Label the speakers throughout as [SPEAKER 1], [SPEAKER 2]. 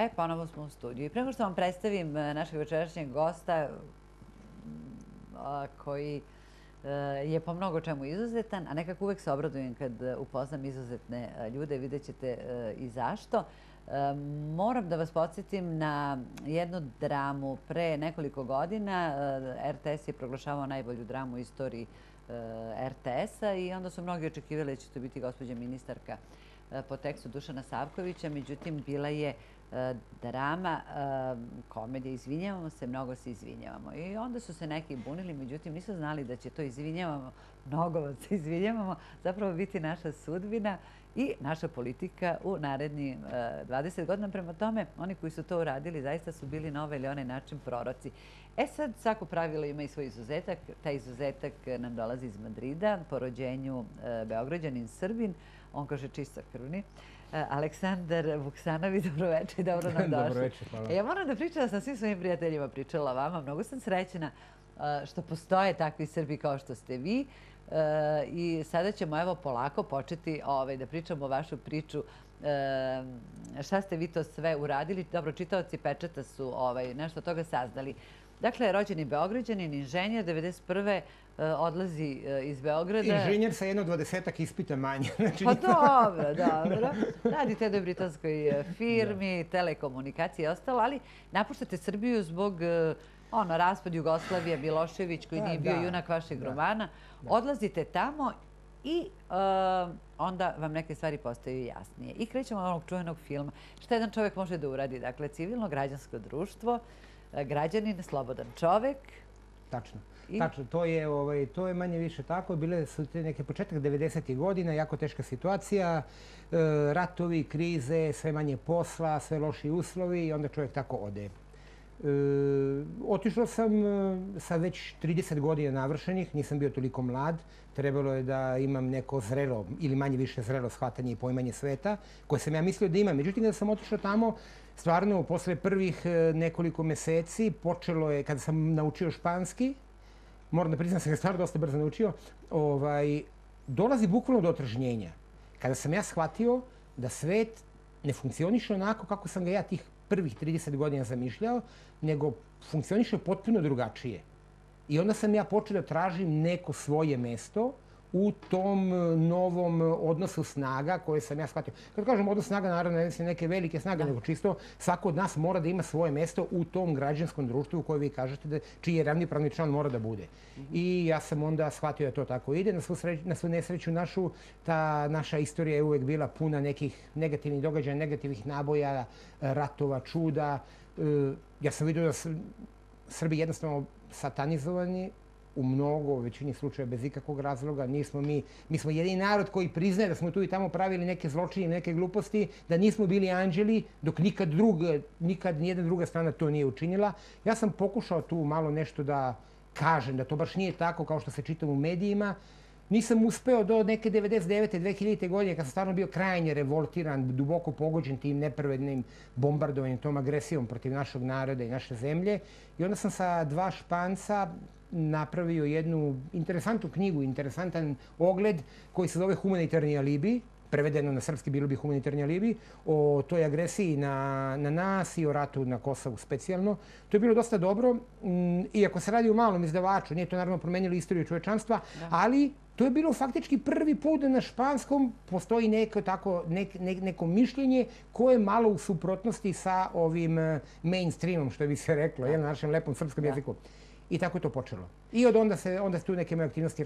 [SPEAKER 1] Ponovo smo u studiju. I prema što vam predstavim našeg večerašnjeg gosta, koji je po mnogo čemu izuzetan, a nekako uvek se obradujem kad upoznam izuzetne ljude, vidjet ćete i zašto. Moram da vas podsjetim na jednu dramu pre nekoliko godina. RTS je proglašavao najbolju dramu u istoriji RTS-a i onda su mnogi očekivali da će to biti gospođa ministarka po tekstu Dušana Savkovića. Međutim, bila je drama, komedija, izvinjavamo se, mnogo se izvinjavamo. I onda su se neki bunili, međutim nisu znali da će to izvinjavamo, mnogo vam se izvinjavamo, zapravo biti naša sudbina i naša politika u narednih 20 godina. Prema tome, oni koji su to uradili zaista su bili na ovaj ili onaj način proroci. Sad, svako pravilo ima i svoj izuzetak. Taj izuzetak nam dolazi iz Madrida, po rođenju Beograđanin, Srbin, on kaže čistokrvni. Aleksandar Vuksanović, dobroveče i dobro nam došli.
[SPEAKER 2] Dobroveče, hvala.
[SPEAKER 1] Ja moram da pričam, sa svim svojim prijateljima pričala o vama. Mnogo sam srećna što postoje takvi Srbi kao što ste vi. I sada ćemo evo polako početi da pričamo o vašu priču. Šta ste vi to sve uradili? Dobro, čitaoci Pečata su nešto od toga saznali. Dakle, rođeni Beograđanin, inženjer, 1991. Odlazi iz Beograda.
[SPEAKER 2] Inženjer sa jedno 20-ak ispita manje.
[SPEAKER 1] Pa dobro, dobro. Radite u jednoj britanskoj firmi, telekomunikacije i ostalo, ali napuštate Srbiju zbog raspad Jugoslavije, Milošević, koji nije bio junak vašeg romana. Odlazite tamo i onda vam neke stvari postaju jasnije. I krećemo od onog čuvenog filma. Šta jedan čovjek može da uradi? Dakle, civilno građansko društvo, građanin, slobodan čovek.
[SPEAKER 2] Tačno. Tačno, to je manje više tako. Bile su te neke početak 90. godina, jako teška situacija, ratovi, krize, sve manje posla, sve loši uslovi i onda čovjek tako ode. Otišao sam sa već 30 godina navršenih, nisam bio toliko mlad. Trebalo je da imam neko zrelo ili manje više zrelo shvatanje i poimanje sveta, koje sam ja mislio da imam. Međutim, kada sam otišao tamo, stvarno, posle prvih nekoliko meseci, počelo je, kada sam naučio španski, moram da priznam da sam ga stvarno dosta brzo naučio, dolazi bukvalno do otržnjenja. Kada sam ja shvatio da svet ne funkcioniše onako kako sam ga ja tih prvih 30 godina zamišljao, nego funkcioniše potpuno drugačije. I onda sam ja počeo da tražim neko svoje mesto u tom novom odnosu snaga koje sam ja shvatio. Kad kažem odnos snaga, naravno ne mislim neke velike snage, nego čisto svako od nas mora da ima svoje mesto u tom građanskom društvu u koje vi kažete čiji je ravnopravni član mora da bude. I ja sam onda shvatio da to tako ide. Na svu nesreću našu, ta naša istorija je uvek bila puna nekih negativnih događaja, negativnih naboja, ratova, čuda. Ja sam vidio da su Srbi jednostavno satanizovani, u mnogo, u većini slučaja bez ikakvog razloga. Mi smo jedini narod koji priznaje da smo tu i tamo pravili neke zločine, neke gluposti, da nismo bili anđeli, dok nikad nijedna druga strana to nije učinila. Ja sam pokušao tu malo nešto da kažem, da to baš nije tako kao što se čita u medijima. Nisam uspeo do neke 99. 2000. godine, kad sam stvarno bio krajnje revoltiran, duboko pogođen tim nepravednim bombardovanjem, tom agresijom protiv našeg naroda i naše zemlje. I onda sam sa dva Španca napravio jednu interesantnu knjigu, interesantan ogled koji se zove Humanitarni alibi, prevedeno na srpski bilo bi Humanitarni alibi, o toj agresiji na nas i o ratu na Kosovu specijalno. To je bilo dosta dobro, iako se radi o malom izdavaču, nije to naravno promenilo istoriju čovečanstva, ali to je bilo faktički prvi put da na španskom postoji neko mišljenje koje je malo u suprotnosti sa ovim mainstreamom, što bi se reklo, na našem lepom srpskom jeziku. I tako je to počelo. I od onda su tu neke moje aktivnosti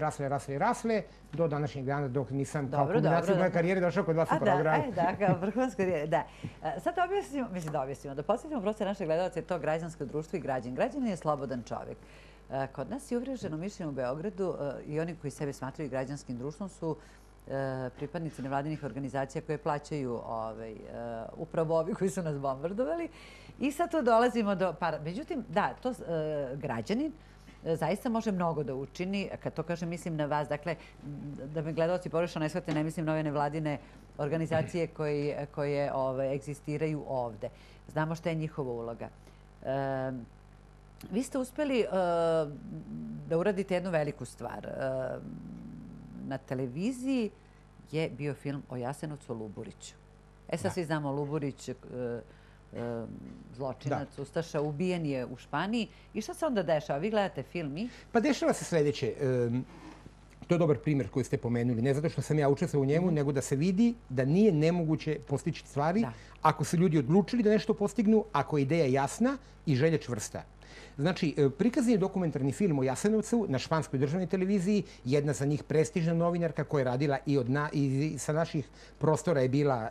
[SPEAKER 2] rasle, do današnjeg dana, dok nisam kao kulminaciju moje karijere došao kod vas u programu.
[SPEAKER 1] Da, kao vrhunska karijera, da. Sad da objasnimo, da podsjetimo prosto naše gledalce, to građansko društvo i građan. Građanin je slobodan čovjek. Kod nas je uvriježeno mišljenje u Beogradu i oni koji sebe smatraju građanskim društvom su pripadnici nevladinih organizacija koje plaćaju upravo ovi koji su nas bombardovali. I sad tu dolazimo do... Međutim, da, to građanin zaista može mnogo da učini. Kad to kažem, mislim na vas. Dakle, da me gledalci pogrešno ne shvate, ne mislim na ove nevladine organizacije koje egzistiraju ovde. Znamo šta je njihova uloga. Vi ste uspeli da uradite jednu veliku stvar. Na televiziji je bio film o Jasenovcu, o Luburiću. Sad svi znamo Luburić, zločinac, ustaša, ubijen je u Španiji. I šta se onda dešava? Vi gledate film i?
[SPEAKER 2] Pa dešava se sljedeće. To je dobar primjer koji ste pomenuli. Ne zato što sam ja učestvovao u njemu, nego da se vidi da nije nemoguće postići stvari ako su ljudi odlučili da nešto postignu, ako je ideja jasna i želja čvrsta. Znači, prikazan je dokumentarni film o Jasenovcu na španskoj državnoj televiziji. Jedna za njih prestižna novinarka koja je radila i sa naših prostora je bila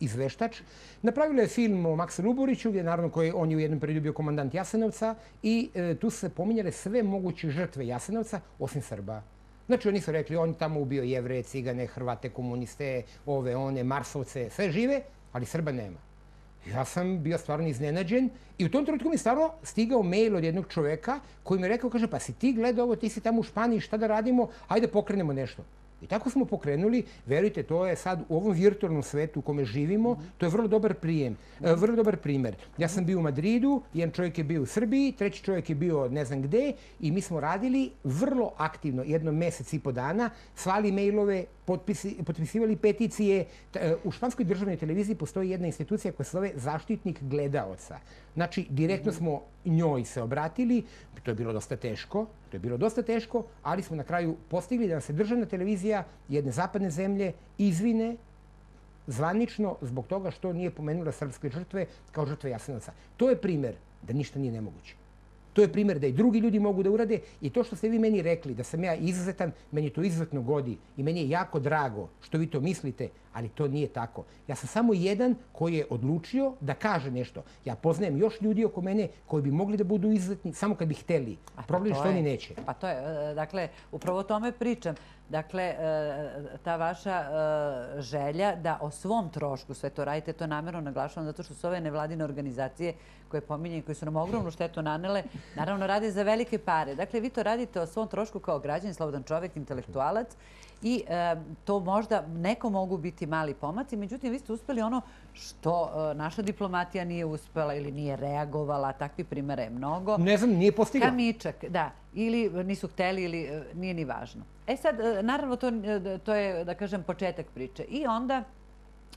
[SPEAKER 2] izveštač. Napravila je film o Maksu Luburiću, gdje naravno on je u jednom periodu bio komandant Jasenovca i tu su se pominjale sve moguće žrtve Jasenovca, osim Srba. Znači, oni su rekli, on tamo ubio Jevreje, Cigane, Hrvate, komuniste, ove, one, Marsovce, sve žive, ali Srba nema. Ja sam bio stvarno iznenađen i u tom trenutku mi je stvarno stigao mail od jednog čoveka koji mi je rekao, kaže, pa si ti gledao ovo, ti si tamo u Španiji, šta da radimo, ajde pokrenemo nešto. I tako smo pokrenuli, verujte, to je sad u ovom virtualnom svetu u kome živimo, to je vrlo dobar primjer. Ja sam bio u Madridu, jedan čovjek je bio u Srbiji, treći čovjek je bio ne znam gde i mi smo radili vrlo aktivno, jedno mjesec i po dana, slali mailove, potpisivali peticije. U španskoj državnoj televiziji postoji jedna institucija koja se zove zaštitnik gledaoca. Znači, direktno smo njoj se obratili, to je bilo dosta teško, ali smo na kraju postigli da nam se državna televizija jedne zapadne zemlje izvine zvanično zbog toga što nije pomenula srpske žrtve kao žrtve Jasenovca. To je primjer da ništa nije nemoguće. To je primjer da i drugi ljudi mogu da urade i to što ste vi meni rekli da sam ja izuzetan, meni to izuzetno godi i meni je jako drago što vi to mislite, ali to nije tako. Ja sam samo jedan koji je odlučio da kaže nešto. Ja poznajem još ljudi oko mene koji bi mogli da budu izuzetni samo kad bi hteli. Problem je što oni neće.
[SPEAKER 1] Pa to je, dakle, upravo o tome pričam. Dakle, ta vaša želja da o svom trošku sve to radite, to namjerno naglašavam zato što su ove nevladine organizacije koje pominjem, koje su nam ogromnu štetu nanele, naravno rade za velike pare. Dakle, vi to radite o svom trošku kao građanin, slobodan čovjek, intelektualac i to možda neko mogu biti mali pomaci, međutim, vi ste uspjeli ono što naša diplomatija nije uspjela ili nije reagovala, takvi primjera je mnogo.
[SPEAKER 2] Ne znam, nije postigla.
[SPEAKER 1] Kamičak, da, ili nisu hteli ili nije ni važno. E sad, naravno, to je, da kažem, početak priče. I onda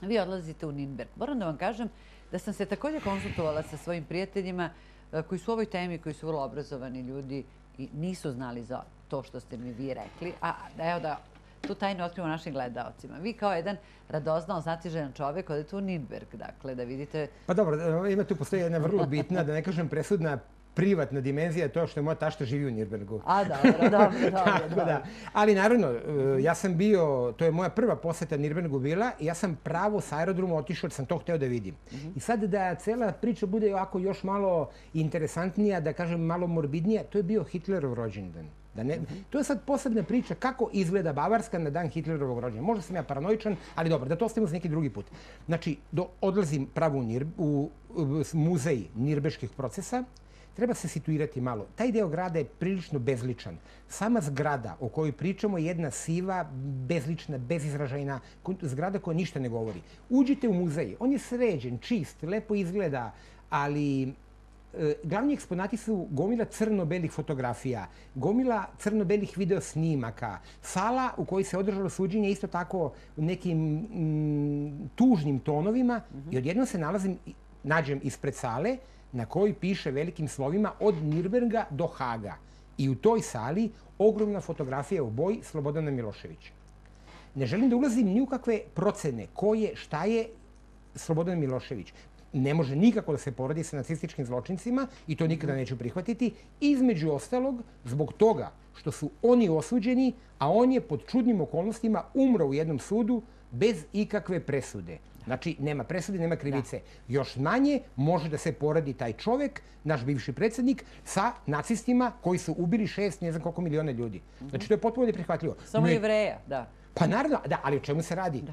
[SPEAKER 1] vi odlazite u Nürnberg. Moram da vam kažem da sam se također konsultovala sa svojim prijateljima koji su u ovoj temi, koji su vrlo obrazovani ljudi i nisu znali za to što ste mi vi rekli. A evo da tu tajnu otkrivamo našim gledaocima. Vi kao jedan radoznao, znatiželjan čovjek odete u Nürnberg, dakle, da vidite...
[SPEAKER 2] Pa dobro, ima tu postoji jedna vrlo bitna, da ne kažem presudna, privatna dimenzija je to što je moja tašta živi u Nürnbergu.
[SPEAKER 1] A, dobro.
[SPEAKER 2] Ali naravno, ja sam bio, to je moja prva posjeta Nürnbergu bila i ja sam pravo s aerodroma otišao jer sam to hteo da vidim. I sad da cela priča bude ovako još malo interesantnija, da kažem malo morbidnija, to je bio Hitlerov rođendan. To je sad posebna priča kako izgleda Bavarska na dan Hitlerovog rođendana. Možda sam ja paranoičan, ali dobro, da to ostavimo za neki drugi put. Znači, odlazim pravo u muzej nirbeških procesa. Treba se situirati malo. Taj deo grada je prilično bezličan. Sama zgrada o kojoj pričamo je jedna siva, bezlična, bezizražajna zgrada koja ništa ne govori. Uđite u muzej. On je sređen, čist, lepo izgleda, ali glavni eksponati su gomila crno-belih fotografija, gomila crno-belih videosnimaka, sala u kojoj se održalo suđenje isto tako u nekim tužnim tonovima i odjednom se nađem ispred sale na kojoj piše velikim slovima od Nürnberga do Haga. I u toj sali ogromna fotografija u boji Slobodana Miloševića. Ne želim da ulazim ni u kakve procene ko je, šta je Slobodan Milošević. Ne može nikako da se poredi sa nacističkim zločincima i to nikada neću prihvatiti. Između ostalog, zbog toga što su oni osuđeni, a on je pod čudnim okolnostima umro u jednom sudu bez ikakve presude. Znači, nema presude, nema krivice. Još manje može da se poredi taj čovjek, naš bivši predsjednik, sa nacistima koji su ubili 6, ne znam koliko miliona ljudi. Znači, to je potpuno neprihvatljivo.
[SPEAKER 1] Samo Jevreja, da.
[SPEAKER 2] Pa naravno, da, ali o čemu se radi?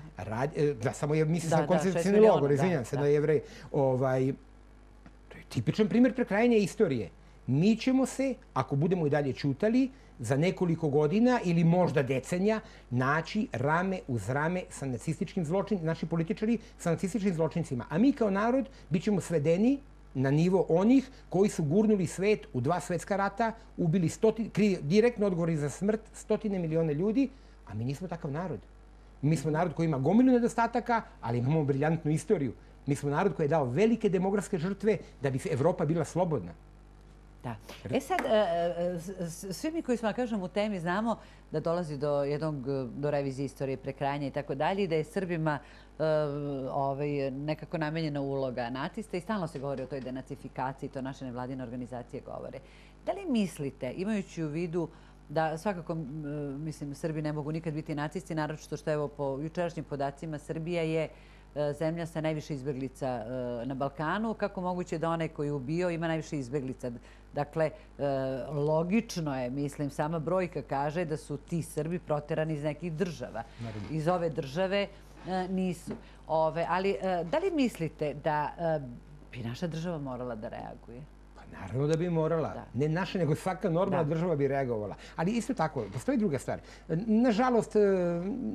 [SPEAKER 2] Da, samo je, misli sam koncentracioni logor, izvinjam se da je Jevrej. To je tipičan primjer prekrajanja istorije. Mi ćemo se, ako budemo i dalje ćutali, za nekoliko godina ili možda decenija naći rame uz rame sa nacističkim zločincima, naši političari sa nacističkim zločincima. A mi kao narod bit ćemo svedeni na nivo onih koji su gurnuli svet u 2 svjetska rata, ubili direktno odgovori za smrt 100 miliona ljudi, a mi nismo takav narod. Mi smo narod koji ima gomilu nedostataka, ali imamo briljantnu istoriju. Mi smo narod koji je dao velike demografske žrtve da bi Evropa bila slobodna.
[SPEAKER 1] Da. Sad, svi mi koji smo, kažem, u temi znamo da dolazi do revizije istorije, prekrajanja i tako dalje i da je Srbima nekako namenjena uloga nacista i stalno se govori o toj denacifikaciji, to naše nevladine organizacije govore. Da li mislite, imajući u vidu da svakako, mislim, Srbi ne mogu nikad biti nacisti, naročito što evo po jučerašnjim podacima Srbija je zemlja sa najviše izbeglica na Balkanu, kako moguće da onaj koji je ubio ima najviše izbeglica? Dakle, logično je, mislim, sama brojka kaže da su ti Srbi proterani iz nekih država. Iz ove države nisu. Ali da li mislite da bi naša država morala da reaguje?
[SPEAKER 2] Naravno da bi morala. Ne naša, nego svaka normalna država bi reagovala. Ali isto tako, postoji druga stvar. Nažalost,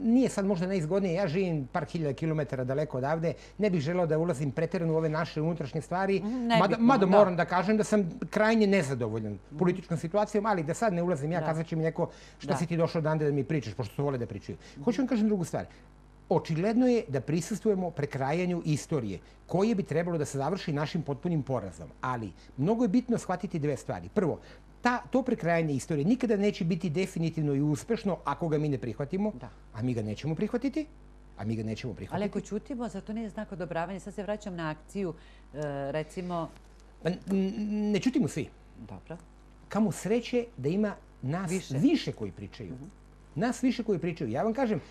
[SPEAKER 2] nije sad možda najizgodnije. Ja živim par hiljada kilometara daleko odavde. Ne bih želeo da ulazim preterano u ove naše unutrašnje stvari. Mada moram da kažem da sam krajnje nezadovoljan političkom situacijom, ali da sad ne ulazim ja, kazat će mi neko šta si ti došao odande da mi pričaš, pošto su vole da pričaju. Hoću vam kažem drugu stvar. Očigledno je da prisustvujemo prekrajanju istorije, koje bi trebalo da se završi našim potpunim porazom. Ali mnogo je bitno shvatiti dve stvari. Prvo, to prekrajanje istorije nikada neće biti definitivno i uspešno ako ga mi ne prihvatimo, a mi ga nećemo prihvatiti. Ali
[SPEAKER 1] ako ćutimo, za to nije znak odobravanja. Sad se vraćam na akciju, recimo...
[SPEAKER 2] Ne ćutimo svi.
[SPEAKER 1] Dobro.
[SPEAKER 2] Kamo sreće da ima nas više koji pričaju. Nas više koji pričaju. Ja vam kažem,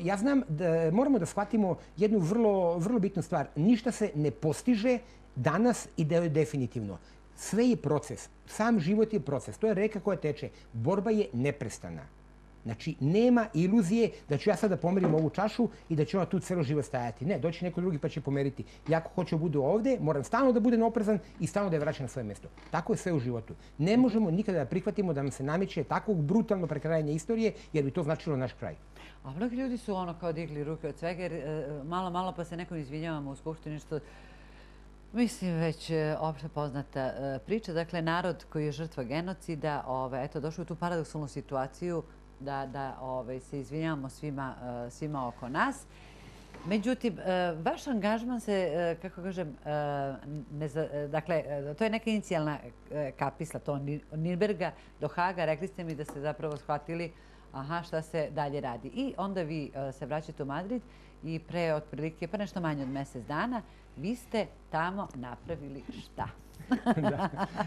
[SPEAKER 2] ja znam da moramo da shvatimo jednu vrlo bitnu stvar. Ništa se ne postiže danas i da je definitivno. Sve je proces. Sam život je proces. To je reka koja teče. Borba je neprestana. Znači, nema iluzije da ću ja sada pomerim ovu čašu i da ću ona tu celo život stajati. Ne, doći neko drugi pa će pomeriti. Ja ako hoću budu ovde, moram stalno da budem oprezan i stalno da je vraćam na svoje mjesto. Tako je sve u životu. Ne možemo nikada da prihvatimo da nam se nameće takvog brutalno prekrajanje istorije, jer bi to značilo naš kraj.
[SPEAKER 1] A mnogi ljudi su kao digli ruke od svega, jer malo pa se nekom izvinjavamo u Skupštini, što mislim već opšte poznata priča. Dakle, narod koji je žrtva genocida, eto, došao u tu paradoksalnu situaciju da se izvinjavamo svima oko nas. Međutim, vaš angažman se, kako kažem, dakle, to je neka inicijalna kapisla, to od Nirnberga do Haga. Rekli ste mi da ste zapravo shvatili šta se dalje radi. I onda vi se vraćate u Madrid i pre otprilike, pa nešto manje od mjesec dana, vi ste tamo napravili šta?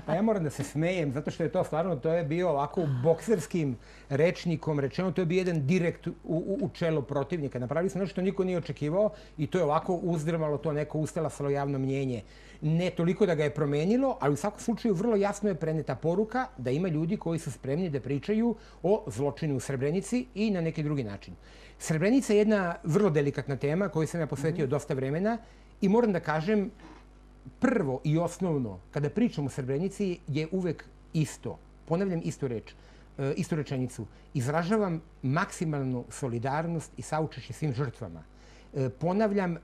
[SPEAKER 2] Pa ja moram da se smejem, zato što je to stvarno, to je bio ovako bokserskim rečnikom rečeno, to je bio jedan direkt u čelo protivnika. Napravili smo nešto što niko nije očekivao i to je ovako uzdrmalo to neko ustalasalo javno mnjenje. Ne toliko da ga je promenilo, ali u svakom slučaju vrlo jasno je preneta poruka da ima ljudi koji su spremni da pričaju o zločinu u Srebrenici i na neki drugi način. Srebrenica je jedna vrlo delikatna tema koju sam ja posvetio dosta vremena i moram da kažem, prvo i osnovno, kada pričam o Srebrenici, je uvek isto. Ponavljam istu rečenicu. Izražavam maksimalnu solidarnost i saučešće svim žrtvama. Ponavljam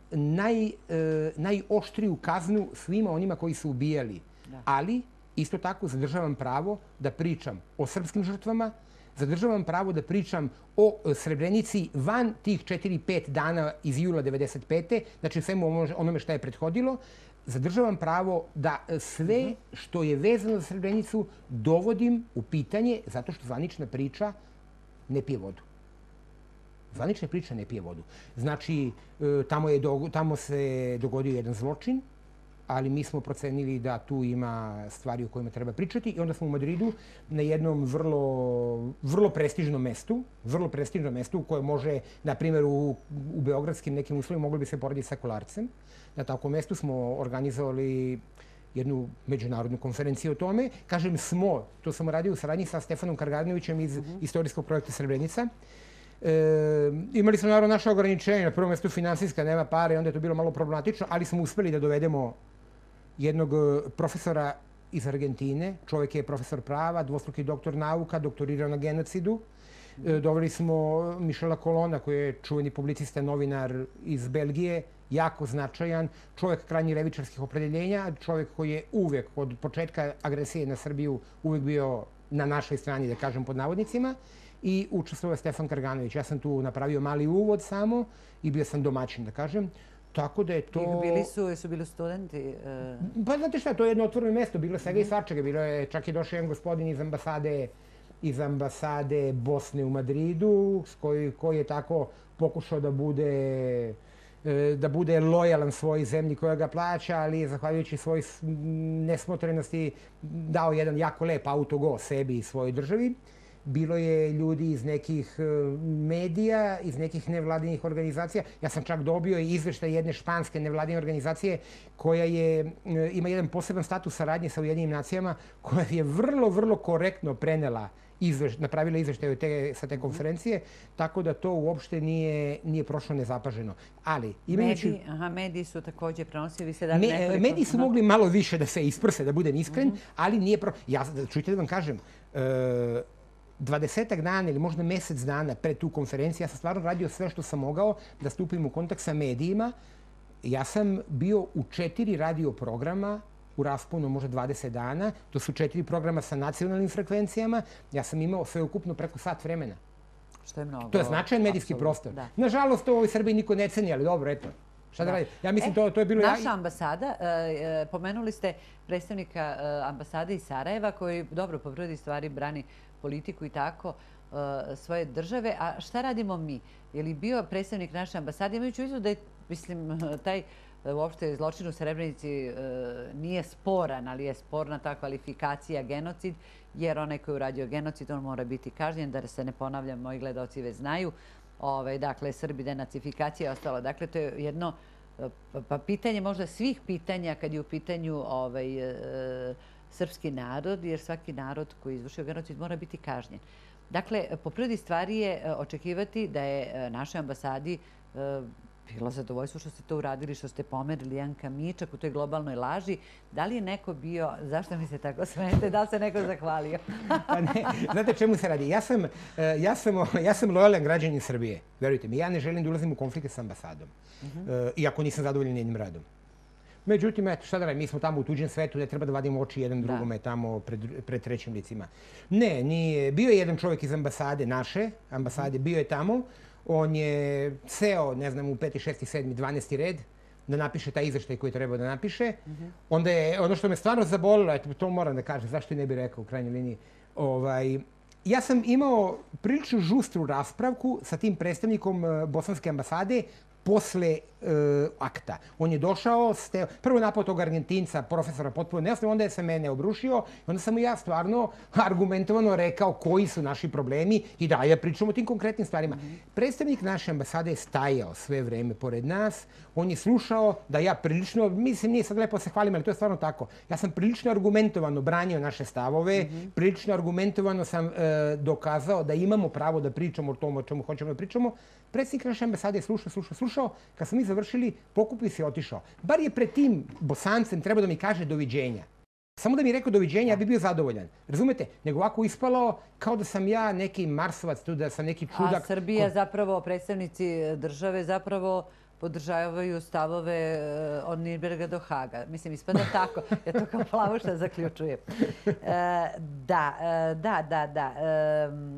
[SPEAKER 2] najoštriju kaznu svima onima koji su ubijali. Ali, isto tako, zadržavam pravo da pričam o srpskim žrtvama, zadržavam pravo da pričam o Srebrenici van tih 4-5 dana iz jula 1995. Znači, svemu onome što je prethodilo, zadržavam pravo da sve što je vezano za Srebrenicu dovodim u pitanje zato što zvanična priča ne pije vodu. Zvanična priča ne pije vodu. Znači, tamo se dogodio jedan zločin, ali mi smo procenili da tu ima stvari o kojima treba pričati i onda smo u Madridu na jednom vrlo prestižnom mestu u koje može, na primjer, u beogradskim nekim uslovima mogli bi se porediti sa Kolarcem. Na takvom mestu smo organizovali jednu međunarodnu konferenciju o tome. Kažem smo, to sam radio u saradnji sa Stefanom Kargarnjevićem iz istorijskog projekta Srebrenica. Imali smo naravno naše ograničenje, na prvom mjestu finansijska, nema pare, onda je to bilo malo problematično, ali smo uspeli da dovedemo jednog profesora iz Argentine. Čovjek je profesor prava, dvostruki doktor nauka, doktorirao na genocidu. Doveli smo Michela Colona, koji je čuveni publicista, novinar iz Belgije, jako značajan, čovjek krajnje levičarskih opredeljenja, čovjek koji je uvijek od početka agresije na Srbiju uvijek bio na našoj strani, da kažem pod navodnicima, i učestvovao Stefan Karganović. Ja sam tu napravio mali uvod samo i bio sam domaćin, da kažem. Tako da je to...
[SPEAKER 1] Su bili studenti?
[SPEAKER 2] Pa znate šta, to je jedno otvoreno mesto, bilo je svega i svačega. Bilo je, čak je došao jedan gospodin iz ambasade Bosne u Madridu, koji je tako pokušao da bude lojalan svojoj zemlji koja ga plaća, ali je zahvaljujući svojoj nesmotrenosti dao jedan jako lep autogol sebi i svojoj državi. Bilo je ljudi iz nekih medija, iz nekih nevladinih organizacija. Ja sam čak dobio i izveštaj jedne španske nevladine organizacije koja ima jedan poseban status saradnje sa Ujedinim nacijama, koja je vrlo, vrlo korektno napravila izveštaj sa te konferencije, tako da to uopšte nije prošlo nezapaženo. Ali, imajući...
[SPEAKER 1] Mediji su također prenosili.
[SPEAKER 2] Mediji su mogli malo više da se isprse, da budem iskren, ali nije čujte da vam kažem, 20 dana ili možda mesec dana pred tu konferenciju, ja sam stvarno radio sve što sam mogao da stupim u kontakt sa medijima. Ja sam bio u 4 radio programa u rasponu možda 20 dana. To su 4 programa sa nacionalnim frekvencijama. Ja sam imao sveukupno preko sat vremena.
[SPEAKER 1] Što je mnogo.
[SPEAKER 2] To je značajan medijski prostor. Nažalost, to u ovoj Srbiji niko ne ceni, ali dobro, eto. Šta da radi? Ja mislim to je bilo...
[SPEAKER 1] Naša ambasada, pomenuli ste predstavnika ambasade iz Sarajeva koji dobro po prirodi stvari brani politiku i tako svoje države. A šta radimo mi? Je li bio predstavnik naše ambasade? Imajući u vidu da je, mislim, taj uopšte zločin u Srebrenici nije sporan, ali je sporna ta kvalifikacija genocid, jer onaj koji je uradio genocid, on mora biti kažnjen, da se ne ponavljam, moji gledaoci već znaju. Dakle, Srbi, denacifikacija i ostalo. Dakle, to je jedno pitanje, možda svih pitanja kad je u pitanju srpski narod, jer svaki narod koji je izvršio genocid mora biti kažnjen. Dakle, po prirodi stvari je očekivati da je našoj ambasadi bilo zadovoljstvo što ste to uradili, što ste pomerili jedan kamičak u toj globalnoj laži. Da li je neko bio, zašto mi se tako smete, da li se neko zahvalio?
[SPEAKER 2] Pa ne, znate čemu se radi? Ja sam lojalan građanin Srbije, verujte mi. Ja ne želim da ulazim u konflikte s ambasadom, iako nisam zadovoljan njenim radom. Međutim, eto, šta da radim, mi smo tamo u tuđem svetu, ne treba da vadimo oči jedan drugome tamo pred trećim licima. Ne, nije. Bio je jedan čovjek iz ambasade, naše ambasade, bio je tamo. On je seo, ne znam, u 5., 6., 7., 12. red da napiše taj izveštaj koji treba da napiše. Onda je, ono što me stvarno zabolilo, to moram da kažem, zašto i ne bih rekao u krajnjoj liniji, ja sam imao prilično žustru raspravku sa tim predstavnikom bosanske ambasade posle akta. On je došao, prvo napao tog Argentinca, profesora potpuno nejasno, onda je se mene obrušio, onda sam mu ja stvarno argumentovano rekao koji su naši problemi i da ja pričam o tim konkretnim stvarima. Predstavnik naše ambasade je stajao sve vreme pored nas, on je slušao da ja prilično, mislim nije sad lepo se hvalim, ali to je stvarno tako, ja sam prilično argumentovano branio naše stavove, prilično argumentovano sam dokazao da imamo pravo da pričamo o tom o čemu hoćemo da pričamo. Predsjednik naše ambasade je slušao. Kad smo mi završili, pokupio se i otišao. Bar je pred tim Bosancem trebao da mi kaže doviđenja. Samo da mi je rekao doviđenja, ja bi bio zadovoljan. Razumete? Nego ovako ispalo kao da sam ja neki marsovac tu, da sam neki čudak.
[SPEAKER 1] A Srbija zapravo, predstavnici države zapravo podržavaju stavove od Nirnberga do Haga. Mislim, ispada tako. Ja to kao plavuša zaključujem. Da.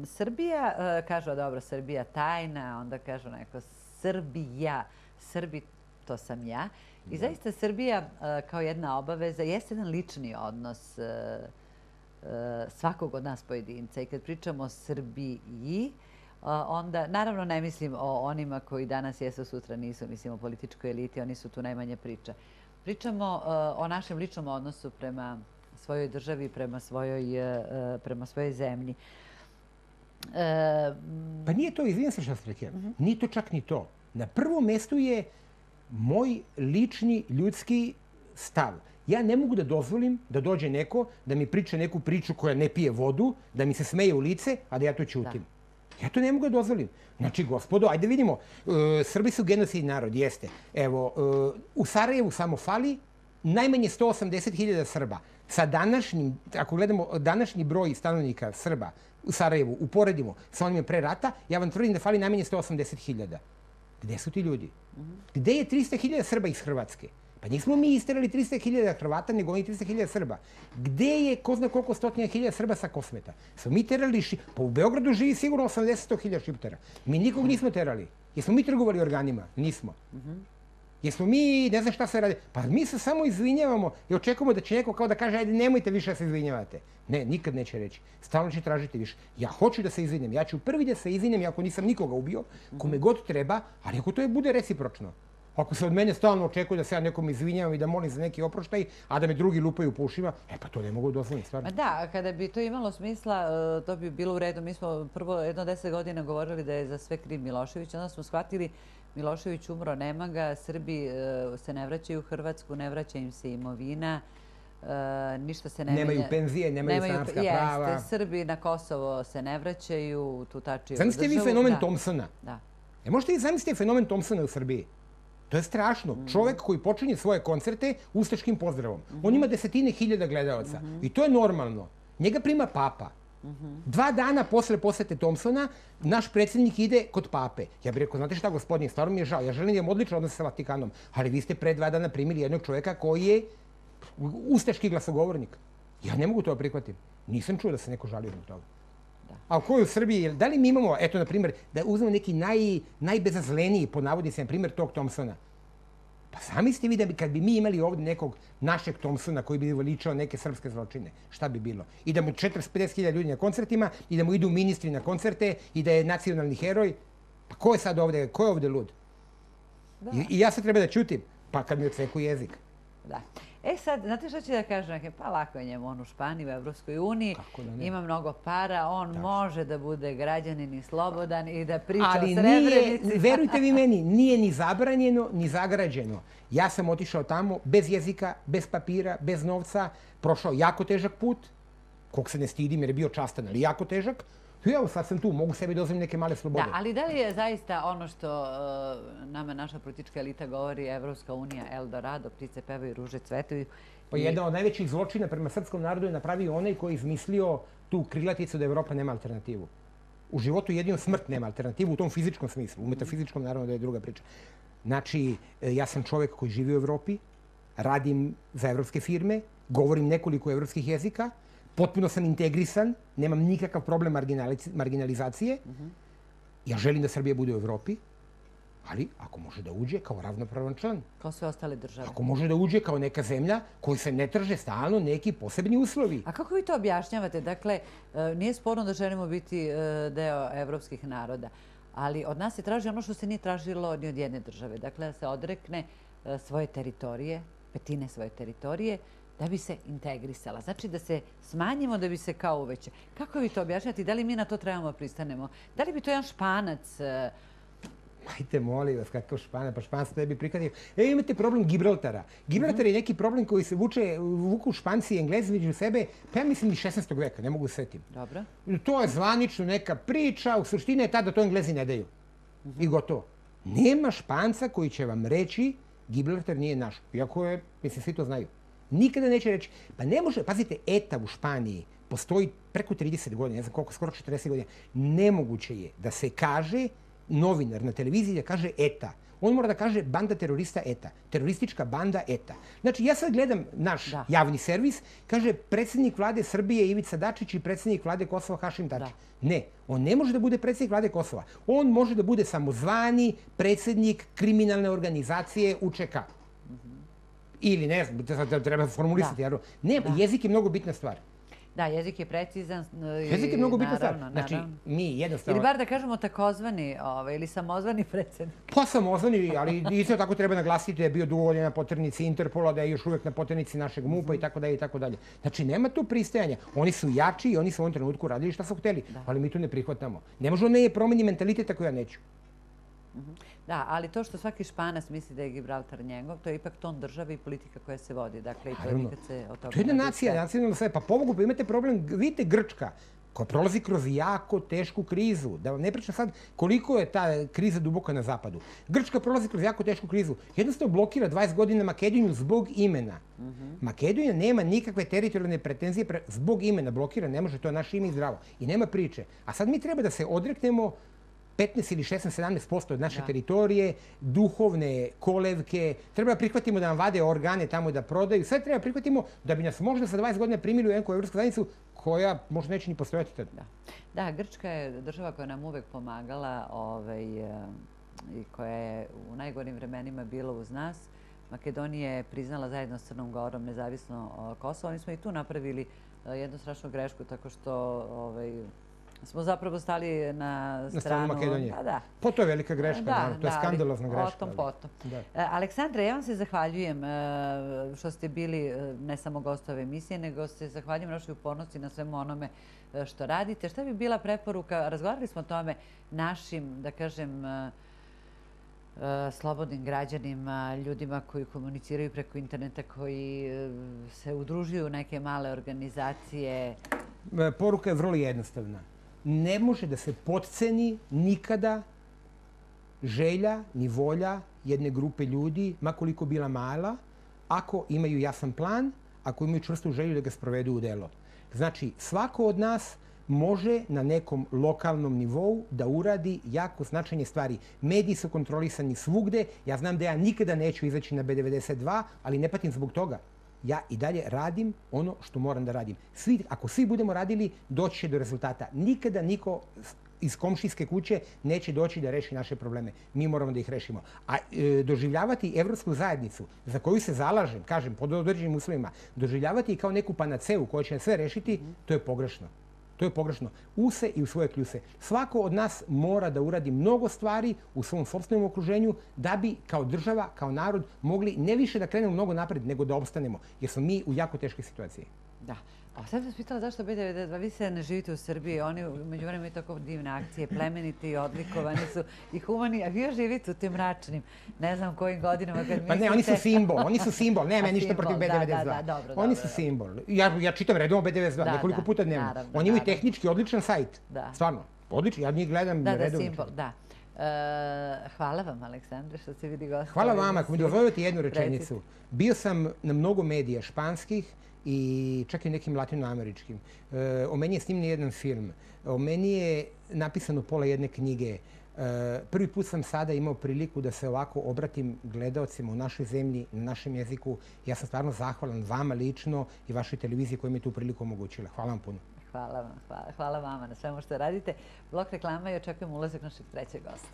[SPEAKER 1] Srbija, kažu, dobro, Srbija tajna, onda kažu neko Srbija. Srbi, to sam ja. I zaista Srbija kao jedna obaveza jeste jedan lični odnos svakog od nas pojedinca. I kad pričamo o Srbiji, onda, naravno, ne mislim o onima koji danas jesu, sutra nisu, mislim o političkoj eliti, oni su tu najmanje priča. Pričamo o našem ličnom odnosu prema svojoj državi, prema svojoj zemlji.
[SPEAKER 2] Pa nije to, izvijem se što ste rekli, nije to čak ni to. Na prvom mjestu je moj lični ljudski stav. Ja ne mogu da dozvolim da dođe neko, da mi priča neku priču koja ne pije vodu, da mi se smeje u lice, a da ja to ćutim. Ja to ne mogu da dozvolim. Znači, gospodo, ajde vidimo. Srbi su genocidni narod, jeste. Evo, u Sarajevu samo fali najmanje 180.000 Srba. Sa današnjim, ako gledamo današnji broj stanovnika Srba u Sarajevu, uporedimo sa onim pre rata, ja vam tvrdim da fali najmanje 180.000. Gde su ti ljudi? Gde je 300.000 Srba iz Hrvatske? Pa nismo mi isterali 300.000 Hrvata, nego oni 300.000 Srba. Gde je ko zna koliko 100.000 Srba sa Kosmeta? Smo mi terali, pa u Beogradu živi sigurno 80-100.000 Šiptara. Mi nikog nismo terali. Jesmo mi trgovali organima? Nismo. Jesmo mi, ne znam šta se radi. Pa mi se samo izvinjavamo i očekujemo da će neko kao da kaže ajde nemojte više da se izvinjavate. Ne, nikad neće reći. Stalno će tražiti više. Ja hoću da se izvinjam. Ja ću prvi da se izvinjam iako nisam nikoga ubio, kome god treba, ali ako to bude recipročno. Ako se od mene stalno očekuje da se ja nekom izvinjavam i da molim za neki oproštaj, a da me drugi lupaju po ušima, pa to ne mogu dozvoliti, stvarno.
[SPEAKER 1] Da, kada bi to imalo smisla, to bi bilo u redu. Mi smo prvo 10 godina govorili da je za sve kriv Milošević, onda smo shvatili Milošević umro, nema ga, Srbi se ne vraćaju u Hrvatsku, ne vraća im se imovina, ništa se ne menja.
[SPEAKER 2] Nemaju penzije, nemaju stanarska prava.
[SPEAKER 1] Jeste, Srbi na Kosovo se ne vraćaju, tu tačiju državu.
[SPEAKER 2] Zamislite vi fenomen Thompsona.
[SPEAKER 1] Da.
[SPEAKER 2] Možete vi zamislite fenomen Thompsona u Srbiji? To je strašno. Čovek koji počinje svoje koncerte ustaškim pozdravom. On ima 10.000 gledalaca. I to je normalno. Njega prima papa. 2 dana posle posete Thompsona, naš predsjednik ide kod pape. Ja bih rekao, znate šta, gospodin, stvarno mi je žao. Ja želim da imam odličan odnos sa Vatikanom. Ali vi ste pre 2 dana primili jednog čoveka koji je ustaški glasogovornik. Ja ne mogu to prihvatiti. Nisam čuo da se neko žalio zbog toga. A ko je u Srbiji, da li mi imamo, eto, na primjer, da uzmemo neki najbezazleniji, po navodnicima, na primjer, tog Thompsona? Pa sami ste vi da kad bi mi imali ovdje nekog našeg Thompsona koji bi veličao neke srpske zločine, šta bi bilo? I da mu 40-50.000 ljudi na koncertima, i da mu idu ministri na koncerte, i da je nacionalni heroj. Pa ko je sad ovdje, ko je ovdje lud? I ja sad treba da ćutim, pa kad mi odseku jezik.
[SPEAKER 1] Da. Sad, znate što ću da kažem? Pa lako je njemu, on u Španiji, u Evropskoj uniji, ima mnogo para, on može da bude građanin i slobodan i da priča o Srebrenici.
[SPEAKER 2] Ali verujte vi meni, nije ni zabranjeno, ni zagrađeno. Ja sam otišao tamo bez jezika, bez papira, bez novca, prošao jako težak put, kog se ne stidim jer je bio častan, ali jako težak. I evo, sad sam tu, mogu sebi dozvoliti neke male slobode.
[SPEAKER 1] Da, ali da li je zaista ono što nama naša politička elita govori, Evropska unija, Eldorado, ptice pevaju, ruže cvetuju?
[SPEAKER 2] Pa jedan od najvećih zločina prema srpskom narodu je napravio onaj koji je izmislio tu krilaticu da Evropa nema alternativu. U životu jedino smrt nema alternativu u tom fizičkom smislu. U metafizičkom naravno da je druga priča. Znači, ja sam čovjek koji živi u Evropi, radim za evropske firme, govorim nekoliko evropskih jezika, potpuno sam integrisan, nemam nikakav problem marginalizacije. Ja želim da Srbija bude u Evropi, ali ako može da uđe kao ravnopravan član.
[SPEAKER 1] Kao sve ostale države.
[SPEAKER 2] Ako može da uđe kao neka zemlja koji se ne trže stalno neki posebni uslovi.
[SPEAKER 1] A kako vi to objašnjavate? Dakle, nije sporno da želimo biti deo evropskih naroda, ali od nas se traži ono što se nije tražilo ni od jedne države. Dakle, da se odrekne svoje teritorije, petine svoje teritorije, da bi se integrisala. Znači da se smanjimo da bi se kao uveće. Kako vi to objašnjati? Da li mi na to trebamo pristanemo? Da li bi to jedan Španac...
[SPEAKER 2] Ajte, molim vas, kakav Španac? Pa Španac to ne bi prihvatio. Imate problem Gibraltara. Gibraltar je neki problem koji se vuku Španci i Englezi među sebe, pa ja mislim i 16. veka, ne mogu setim.
[SPEAKER 1] Dobro.
[SPEAKER 2] To je zvanično neka priča, u suštini je tada to Englezi ne daju. I gotovo. Nema Španca koji će vam reći Gibraltar nije naš. Iako je, mislim, svi to znaju. Nikada neće reći. Pa ne može, pazite, ETA u Španiji postoji preko 30 godina, ne znam koliko, skoro 40 godina. Nemoguće je da se kaže novinar na televiziji da kaže ETA. On mora da kaže banda terorista ETA. Teroristička banda ETA. Znači, ja sad gledam naš javni servis, kaže predsjednik vlade Srbije Ivica Dačić i predsjednik vlade Kosova Hašim Tači. Ne, on ne može da bude predsjednik vlade Kosova. On može da bude samozvani predsjednik kriminalne organizacije UČK. Ili ne znam, treba formulisati. Ne, jezik je mnogo bitna stvar.
[SPEAKER 1] Da, jezik je precizan.
[SPEAKER 2] Jezik je mnogo bitna stvar. Znači, mi jednostavno...
[SPEAKER 1] Ili bar da kažemo takozvani ili samozvani predsjednik.
[SPEAKER 2] Pa samozvani, ali isto tako treba naglasiti da je bio dugo godina na poternici Interpola, da je još uvijek na poternici našeg MUP-a i tako dalje i tako dalje. Znači, nema tu pristajanja. Oni su jači i oni su u ovom trenutku radili šta su hteli, ali mi to ne prihvatamo. Ne može ne promeni mentalitet ako ja neću.
[SPEAKER 1] Da, ali to što svaki Španac misli da je Gibraltar njegov, to je ipak ton države i politika koja se vodi. Dakle, i to nikad se od toga...
[SPEAKER 2] To je jedna nacija, nacionalno sve. Pa pobogu, pa imate problem, vidite Grčka, koja prolazi kroz jako tešku krizu. Da vam ne pričam sad koliko je ta kriza duboka na zapadu. Grčka prolazi kroz jako tešku krizu. Jednostavno blokira 20 godina Makedoniju zbog imena. Makedonija nema nikakve teritorijalne pretenzije zbog imena. Blokira, ne može, to je naše ime i zdravo. I nema priče. A sad mi treba da se odreknemo 15 ili 16-17% od naše teritorije, duhovne kolevke, treba da prihvatimo da nam vade organe tamo da prodaju, sve treba prihvatimo da bi nas možda za 20 godina primili u neku evropsku zajednicu koja možda neće ni postojati tada.
[SPEAKER 1] Da, Grčka je država koja nam uvek pomagala i koja je u najgorim vremenima bila uz nas. Makedonija je priznala zajedno s Crnom Gorom nezavisno Kosovo. Oni smo i tu napravili jednu strašnu grešku tako što smo zapravo stali na stranu
[SPEAKER 2] Makedonije.
[SPEAKER 1] Da.
[SPEAKER 2] Pa to je velika greška, to je skandalozna greška.
[SPEAKER 1] O tom potom. Aleksandra, ja vam se zahvaljujem što ste bili ne samo gost ove emisije, nego se zahvaljujem našoj upornosti na svemu onome što radite. Šta bi bila preporuka? Razgovarali smo o tome našim, da kažem, slobodnim građanima, ljudima koji komuniciraju preko interneta, koji se udružuju u neke male organizacije.
[SPEAKER 2] Poruka je vrlo jednostavna. Ne može da se potceni nikada želja ni volja jedne grupe ljudi, makoliko bila mala, ako imaju jasan plan, ako imaju čvrstu želju da ga sprovedu u delo. Znači, svako od nas može na nekom lokalnom nivou da uradi jako značajne stvari. Mediji su kontrolisani svugde. Ja znam da ja nikada neću izaći na B92, ali ne patim zbog toga. Ja i dalje radim ono što moram da radim. Ako svi budemo radili, doći će do rezultata. Nikada niko iz komšijske kuće neće doći da reši naše probleme. Mi moramo da ih rešimo. A doživljavati evropsku zajednicu, za koju se zalažem, kažem, pod određenim uslovima, doživljavati kao neku panaceu koja će sve rešiti, to je pogrešno. To je pogrešno. U se i u svoje kljuse. Svako od nas mora da uradi mnogo stvari u svom sopstvenom okruženju da bi kao država, kao narod mogli ne više da krenemo mnogo napred, nego da opstanemo. Jer smo mi u jako teškoj situaciji.
[SPEAKER 1] Da. A sad sam vas pitala zašto B92, vi se ne živite u Srbiji, oni među vremenu imaju tako divne akcije, plemeniti, odlikovani su i humani, a vi još živite u tim mračnim, ne znam kojim godinama kad mislite...
[SPEAKER 2] Pa ne, oni su simbol, nema ništa protiv B92. Oni su simbol. Ja čitam redovno B92, nekoliko puta dnevno. Oni imaju tehnički odličan sajt, stvarno, odličan, ja njih gledam redovno.
[SPEAKER 1] Simbol, da. Hvala vam, Aleksandre, što ste bili gosti.
[SPEAKER 2] Hvala vama, ako mi dozvolite jednu rečenicu. Bio sam na mnogo medija španskih i čak i nekim latinoameričkim. O meni je snimljen jedan film. O meni je napisano pola jedne knjige. Prvi put sam sada imao priliku da se ovako obratim gledaocima u našoj zemlji, na našem jeziku. Ja sam stvarno zahvalan vama lično i vašoj televiziji koja mi je tu priliku omogućila. Hvala vam puno.
[SPEAKER 1] Hvala vam. Hvala vama na svemu što radite. Blok reklama i očekujemo ulazak našeg trećeg gosta.